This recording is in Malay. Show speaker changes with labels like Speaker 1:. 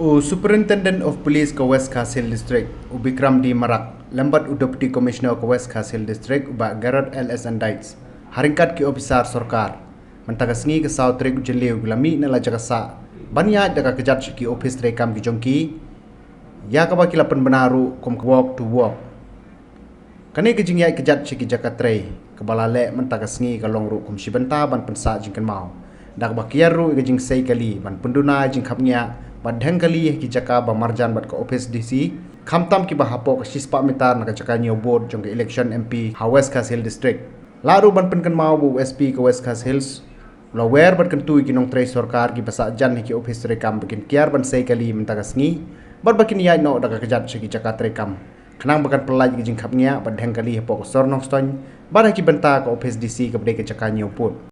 Speaker 1: Superintendent of Police ke West Khasil District, Bikram D. Marak, lambat Deputy Commissioner ke West Khasil District, Garrett L.S. Andites, haringkat ki officer sorkar, mentagasngi ke South Trek Ujeliu Gulami nala jakasa, banyak daga kejat ki office rekam ki jongki, ya kaba kilapan benaru kom walk to walk. Kani kejing ya kejat ki jakatrei, kebalale mentagasngi ke longru kom sibenta ban pensa jingkan mau. Dak bakiaru kejing sei kali ban penduna jing khapnya badhang kali ki jaka ba marjan bat ka office DC khamtam ki ba hapo ka sispa mitar na ka jaka nyo board jong ka election MP ha West Khasil District laru ban penkan mau bu SP ka West Khasil la wer bat kan tu ki nong tre sarkar ki basa jan ki office rekam bikin kiar ban sei kali mentagasngi bat bakin ya no da ka kejat ki jaka rekam khanang bakan pelaj ki jing khapnya badhang kali hapo ka sornong ston ba ki benta ka office DC ka bde ka jaka nyo board